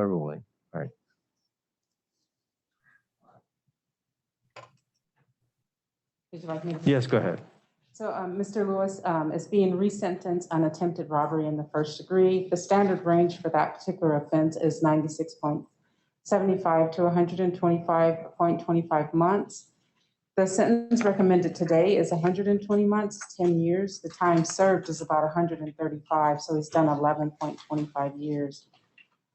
ruling. All right. Would you like me to? Yes, go ahead. So Mr. Lewis is being resentenced on attempted robbery in the first degree. The standard range for that particular offense is 96.75 to 125.25 months. The sentence recommended today is 120 months, 10 years. The time served is about 135, so he's done 11.25 years.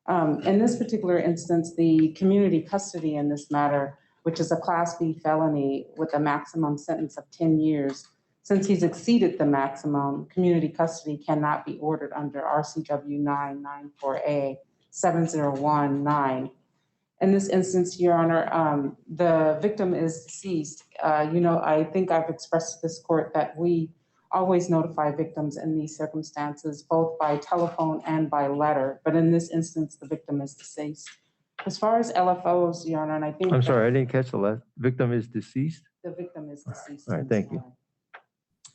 In this particular instance, the community custody in this matter, which is a Class B felony with a maximum sentence of 10 years, since he's exceeded the maximum, community custody cannot be ordered under RCW 994A 7019. In this instance, Your Honor, the victim is deceased. I think I've expressed to this court that we always notify victims in these circumstances, both by telephone and by letter. But in this instance, the victim is deceased. As far as LFOs, Your Honor, and I think— I'm sorry, I didn't catch the last. Victim is deceased? The victim is deceased. All right, thank you.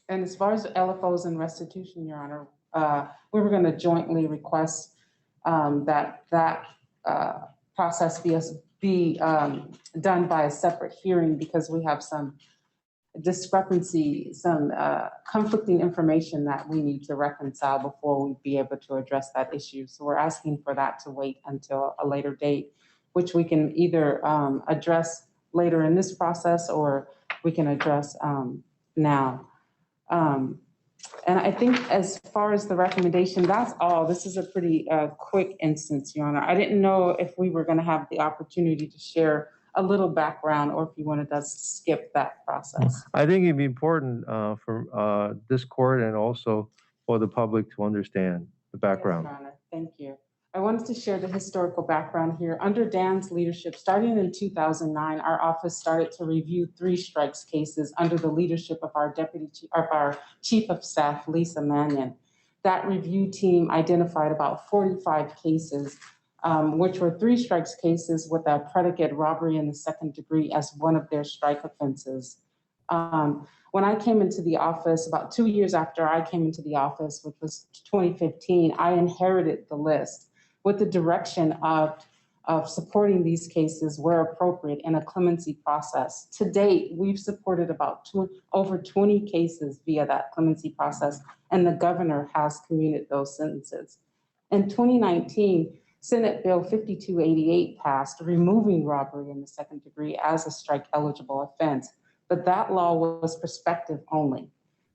And as far as LFOs and restitution, Your Honor, we were going to jointly request that process be done by a separate hearing, because we have some discrepancy, some conflicting information that we need to reconcile before we'd be able to address that issue. So we're asking for that to wait until a later date, which we can either address later in this process, or we can address now. And I think as far as the recommendation, that's all. This is a pretty quick instance, Your Honor. I didn't know if we were going to have the opportunity to share a little background, or if you wanted us to skip that process. I think it'd be important for this court and also for the public to understand the background. Yes, Your Honor. Thank you. I wanted to share the historical background here. Under Dan's leadership, starting in 2009, our office started to review 3 strikes cases under the leadership of our chief of staff, Lisa Mannion. That review team identified about 45 cases, which were 3 strikes cases with a predicate robbery in the second degree as one of their strike offenses. When I came into the office, about 2 years after I came into the office, which was 2015, I inherited the list with the direction of supporting these cases where appropriate in a clemency process. To date, we've supported about over 20 cases via that clemency process, and the governor has commuted those sentences. In 2019, Senate Bill 5288 passed, removing robbery in the second degree as a strike-eligible offense, but that law was prospective only.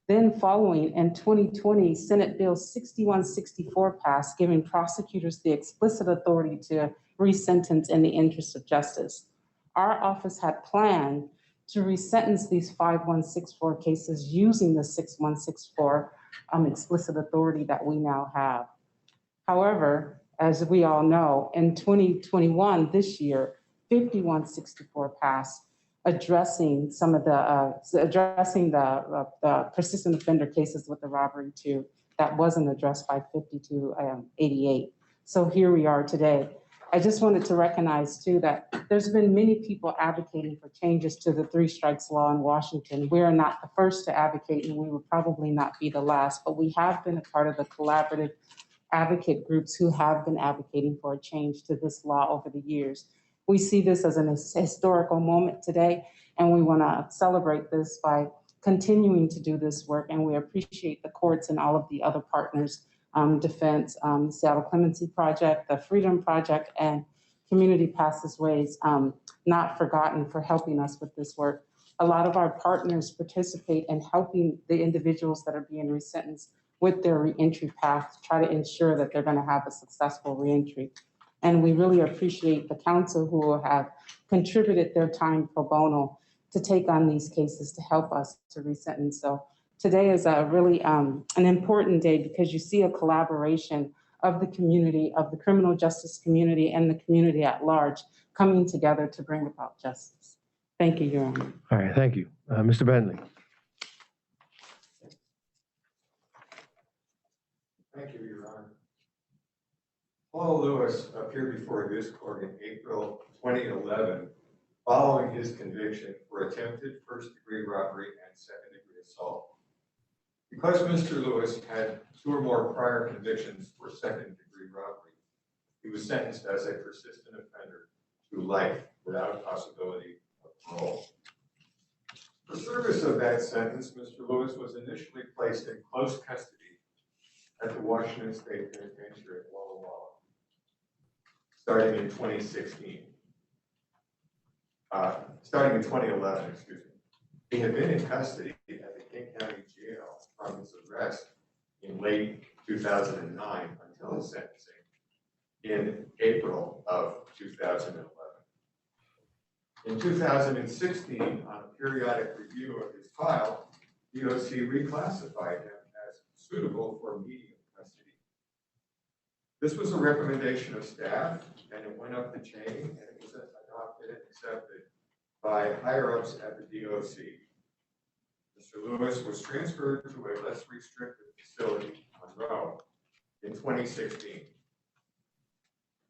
Then following, in 2020, Senate Bill 6164 passed, giving prosecutors the explicit authority to resentence in the interest of justice. Our office had planned to resentence these 5164 cases using the 6164 explicit authority that we now have. However, as we all know, in 2021, this year, 5164 passed, addressing some of the persistent offender cases with the robbery too, that wasn't addressed by 5288. So here we are today. I just wanted to recognize too that there's been many people advocating for changes to the 3 strikes law in Washington. We are not the first to advocate, and we will probably not be the last, but we have been a part of the collaborative advocate groups who have been advocating for a change to this law over the years. We see this as an historical moment today, and we want to celebrate this by continuing to do this work, and we appreciate the courts and all of the other partners, Defense, the Seattle Clemency Project, the Freedom Project, and Community Passageways, not forgotten, for helping us with this work. A lot of our partners participate in helping the individuals that are being resentenced with their reentry path to try to ensure that they're going to have a successful reentry. And we really appreciate the council who have contributed their time pro bono to take on these cases to help us to resentence. So today is a really an important day, because you see a collaboration of the community, of the criminal justice community and the community at large coming together to bring about justice. Thank you, Your Honor. All right, thank you. Mr. Bentley. Thank you, Your Honor. Paul Lewis appeared before this court in April 2011 following his conviction for attempted first-degree robbery and second-degree assault. Because Mr. Lewis had 2 or more prior convictions for second-degree robbery, He was sentenced as a persistent offender to life without possibility of parole. For service of that sentence, Mr. Lewis was initially placed in close custody at the Washington State Penitentiary at Walla Walla, starting in 2016. Starting in 2011, excuse me. He had been in custody at the King County Jail from his arrest in late 2009 until his sentencing in April of 2011. In 2016, on a periodic review of his file, DOC reclassified him as suitable for immediate custody. This was a recommendation of staff, and it went up the chain, and it was adopted and accepted by higher-ups at the DOC. Mr. Lewis was transferred to a less restrictive facility, Monroe, in 2016.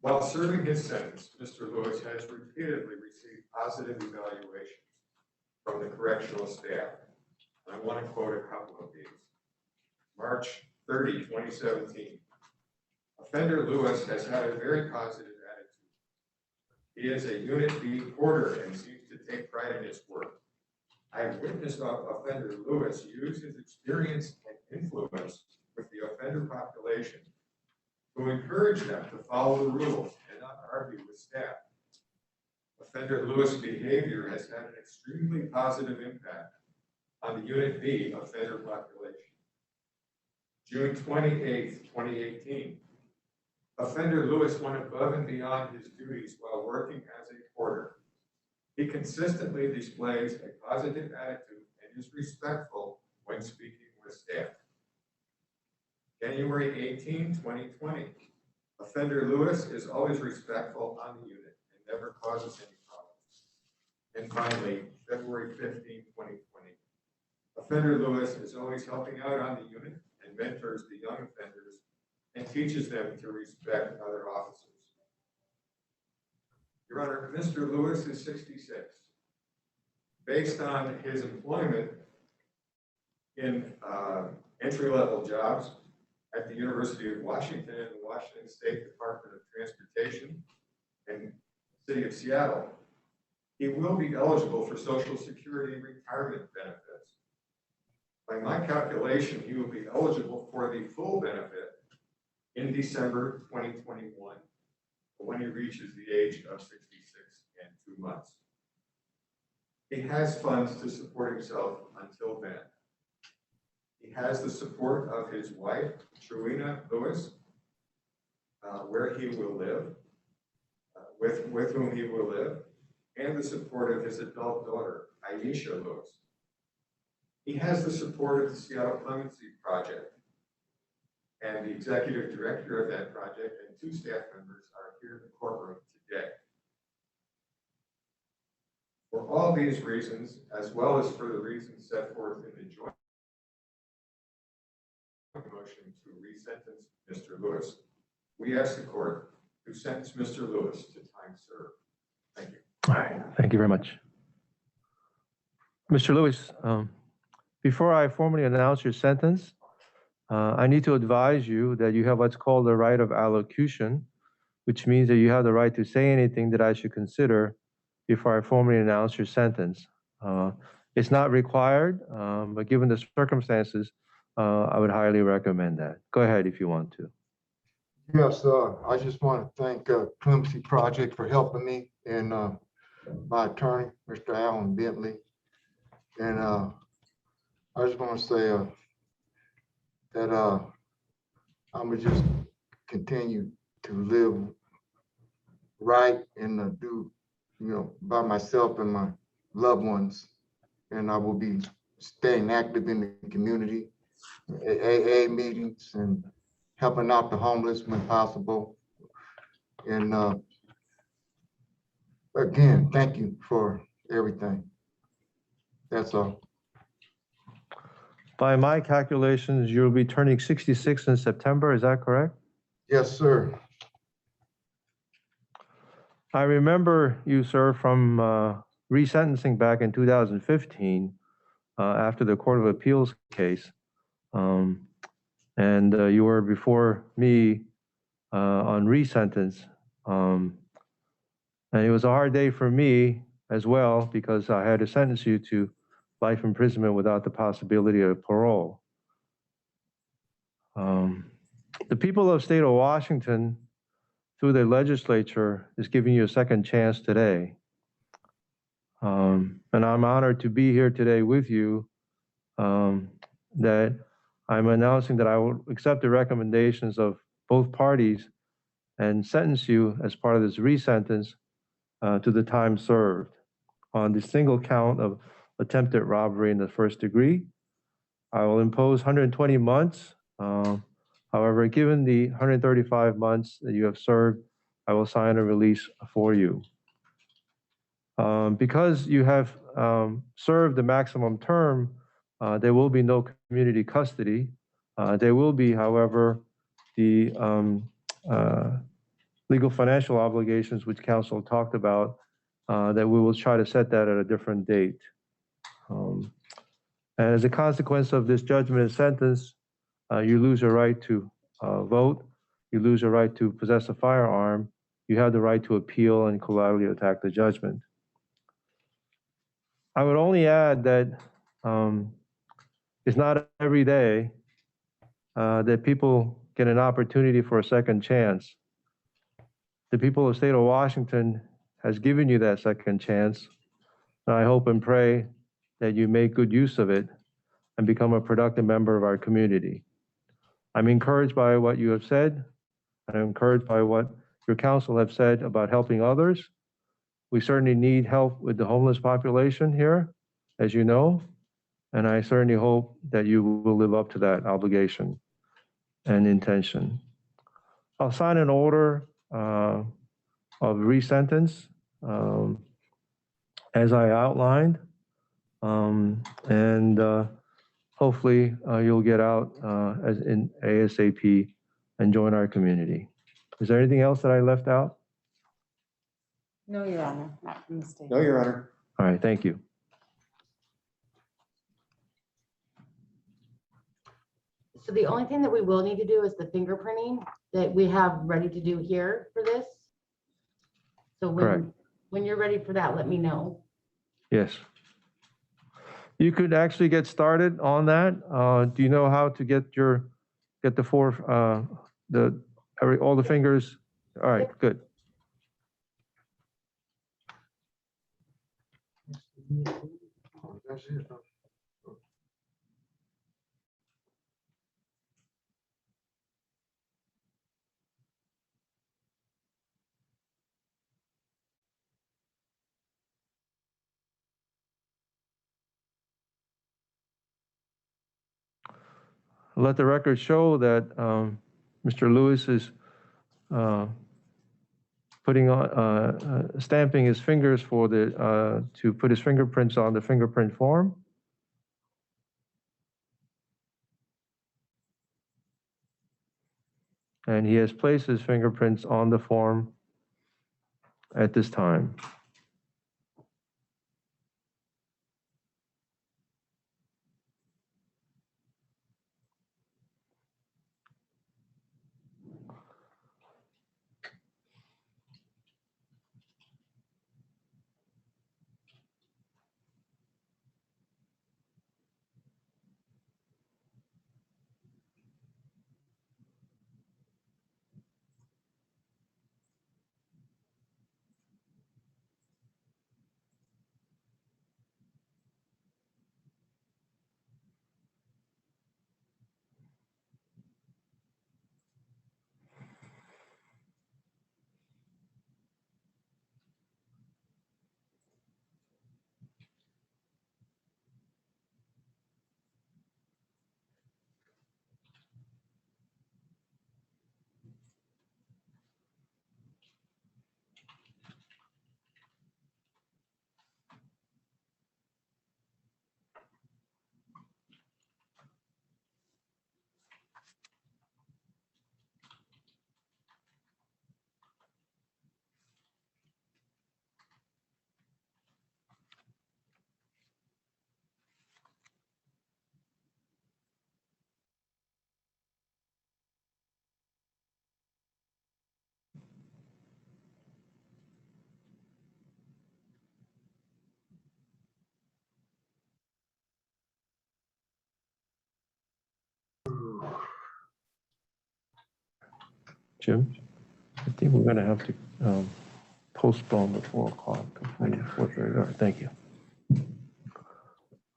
While serving his sentence, Mr. Lewis has repeatedly received positive evaluations from the correctional staff. And I want to quote a couple of these. March 30, 2017. Offender Lewis has had a very positive attitude. He is a Unit B porter and seems to take pride in his work. I have witnessed offender Lewis use his experience and influence with the offender population to encourage them to follow the rules and not argue with staff. Offender Lewis' behavior has had an extremely positive impact on the Unit B offender population. June 28, 2018. Offender Lewis went above and beyond his duties while working as a porter. He consistently displays a positive attitude and is respectful when speaking with staff. January 18, 2020. Offender Lewis is always respectful on the unit and never causes any problems. And finally, February 15, 2020. Offender Lewis is always helping out on the unit and mentors the young offenders and teaches them to respect other officers. Your Honor, Mr. Lewis is 66. Based on his employment in entry-level jobs at the University of Washington and the Washington State Department of Transportation and City of Seattle, he will be eligible for Social Security retirement benefits. By my calculation, he will be eligible for the full benefit in December 2021, when he reaches the age of 66 and 2 months. He has funds to support himself until then. He has the support of his wife, Truina Lewis, where he will live, with whom he will live, and the support of his adult daughter, Aisha Lewis. He has the support of the Seattle Clemency Project, and the executive director of that project and 2 staff members are here in the courtroom today. For all these reasons, as well as for the reasons set forth in the joint motion to resentence Mr. Lewis, we ask the court to sentence Mr. Lewis to time served. Thank you. All right, thank you very much. Mr. Lewis, before I formally announce your sentence, I need to advise you that you have what's called the right of allocution, which means that you have the right to say anything that I should consider before I formally announce your sentence. It's not required, but given the circumstances, I would highly recommend that. Go ahead if you want to. Yes, I just want to thank Clemency Project for helping me and my attorney, Mr. Alan Bentley. And I just want to say that I'm gonna just continue to live right and do, by myself and my loved ones. And I will be staying active in the community, AA meetings, and helping out the homeless when possible. And again, thank you for everything. That's all. By my calculations, you'll be turning 66 in September, is that correct? Yes, sir. I remember you, sir, from resentencing back in 2015 after the Court of Appeals case. And you were before me on resentence. And it was a hard day for me as well because I had to sentence you to life imprisonment without the possibility of parole. The people of the state of Washington, through their legislature, is giving you a second chance today. And I'm honored to be here today with you, that I'm announcing that I will accept the recommendations of both parties and sentence you as part of this resentence to the time served on the single count of attempted robbery in the first degree. I will impose 120 months. However, given the 135 months that you have served, I will sign a release for you. Because you have served the maximum term, there will be no community custody. There will be, however, the legal financial obligations which counsel talked about, that we will try to set that at a different date. And as a consequence of this judgment and sentence, you lose your right to vote, you lose your right to possess a firearm, you have the right to appeal and collaterally attack the judgment. I would only add that it's not every day that people get an opportunity for a second chance. The people of the state of Washington has given you that second chance, and I hope and pray that you make good use of it and become a productive member of our community. I'm encouraged by what you have said, and I'm encouraged by what your counsel have said about helping others. We certainly need help with the homeless population here, as you know, and I certainly hope that you will live up to that obligation and intention. I'll sign an order of resentence as I outlined, and hopefully you'll get out as in ASAP and join our community. Is there anything else that I left out? No, Your Honor, not from the state. No, Your Honor. All right, thank you. So the only thing that we will need to do is the fingerprinting that we have ready to do here for this. So Correct. when you're ready for that, let me know. Yes. You could actually get started on that. Do you know how to get the all the fingers? All right, good. That's it. Let the record show that Mr. Lewis is putting on stamping his fingers for the to put his fingerprints on the fingerprint form. And he has placed his fingerprints on the form at this time. Jim, I think we're gonna have to postpone the 4 o'clock. 4:30. All right, thank you.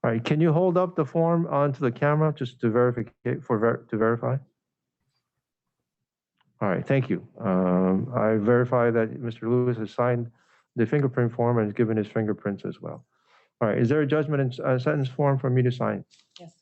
All right, can you hold up the form onto the camera just to verify, to verify? All right, thank you. I verify that Mr. Lewis has signed the fingerprint form and has given his fingerprints as well. All right, is there a judgment and sentence form for me to sign? Yes.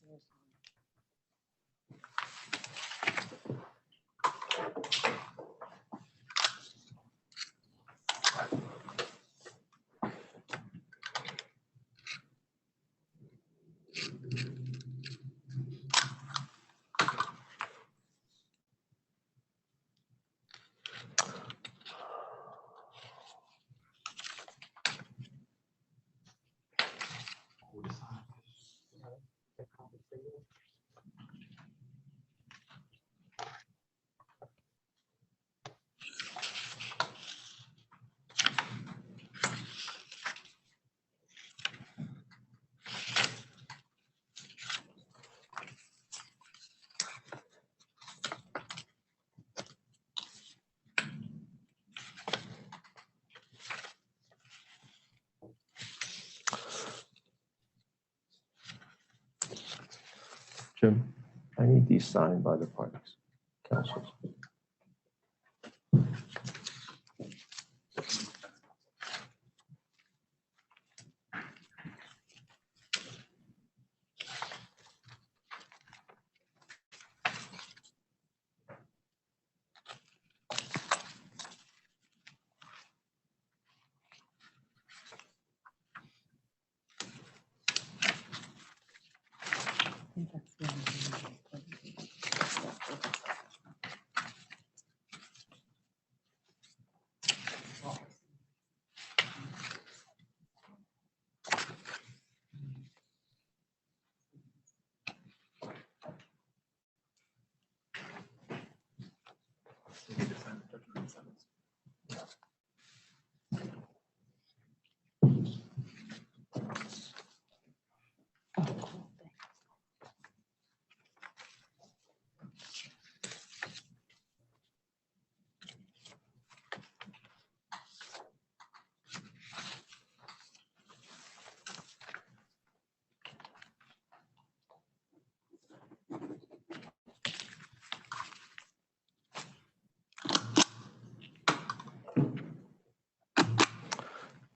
Jim, I need these signed by the parties, councils.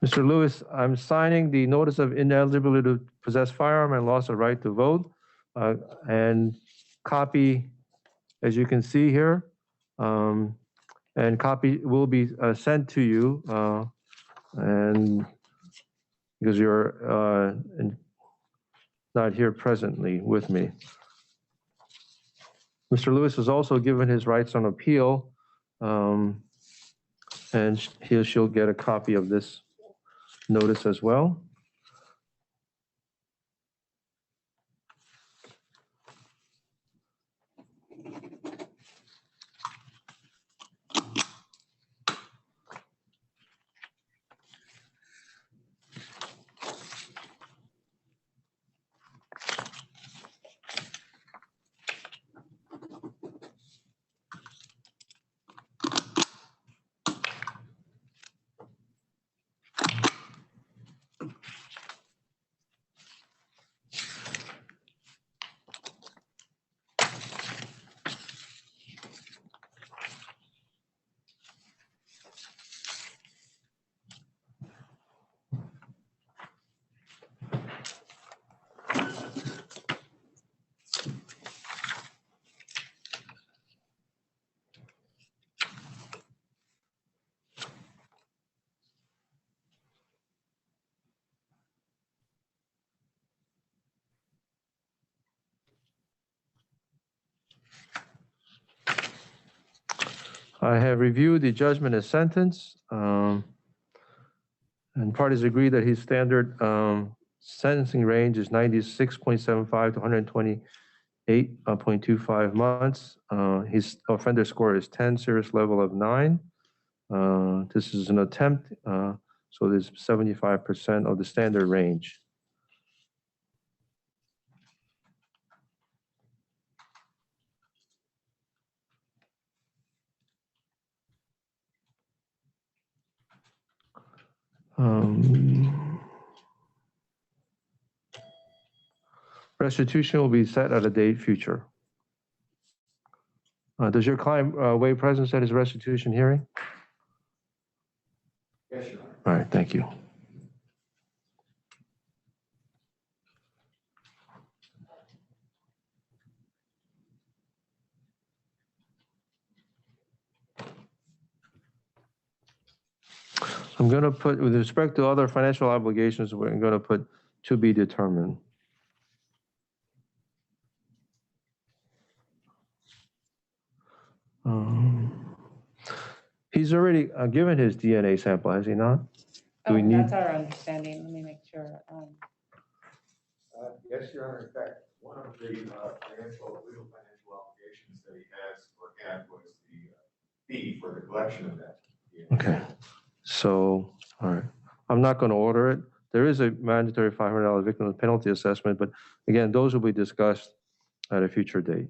Mr. Lewis, I'm signing the notice of ineligibility to possess firearm and loss of right to vote. And copy, as you can see here, and copy will be sent to you. And because you're not here presently with me. Mr. Lewis has also given his rights on appeal, and she'll get a copy of this notice as well. I have reviewed the judgment and sentence, and parties agree that his standard sentencing range is 96.75 to 128.25 months. His offender score is 10, serious level of 9. This is an attempt, so there's 75% of the standard range. Restitution will be set at a date future. Does your client waive presence at his restitution hearing? Yes, Your Honor. All right, thank you. I'm going to put, with respect to other financial obligations, we're going to put to be determined. He's already given his DNA sample, has he not? Do we need? That's our understanding. Let me make sure. Yes, Your Honor. In fact, one of the legal financial obligations that he has or had was the fee for the collection of that. Okay, so, all right. I'm not going to order it. There is a mandatory $500 victim penalty assessment, but again, those will be discussed at a future date.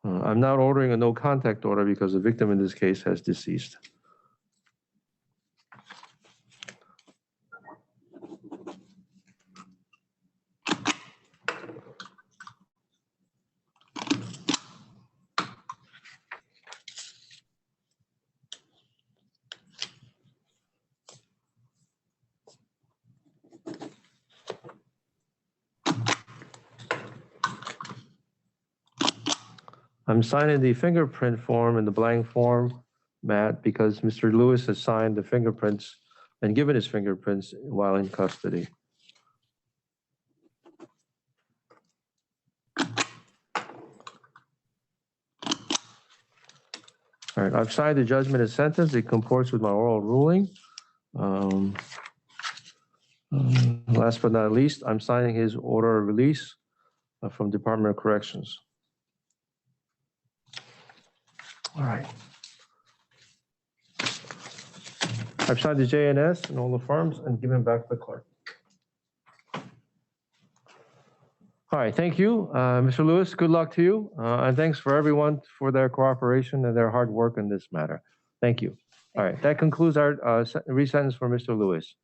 I'm not ordering a no contact order because the victim in this case has deceased. I'm signing the fingerprint form in the blank form, Matt, because Mr. Lewis has signed the fingerprints and given his fingerprints while in custody. All right, I've signed the judgment and sentence. It comports with my oral ruling. Last but not least, I'm signing his order of release from Department of Corrections. All right. I've signed the JNS and all the forms and given back to the clerk. All right, thank you, Mr. Lewis. Good luck to you, and thanks for everyone for their cooperation and their hard work in this matter. Thank you. All right, that concludes our resentence for Mr. Lewis.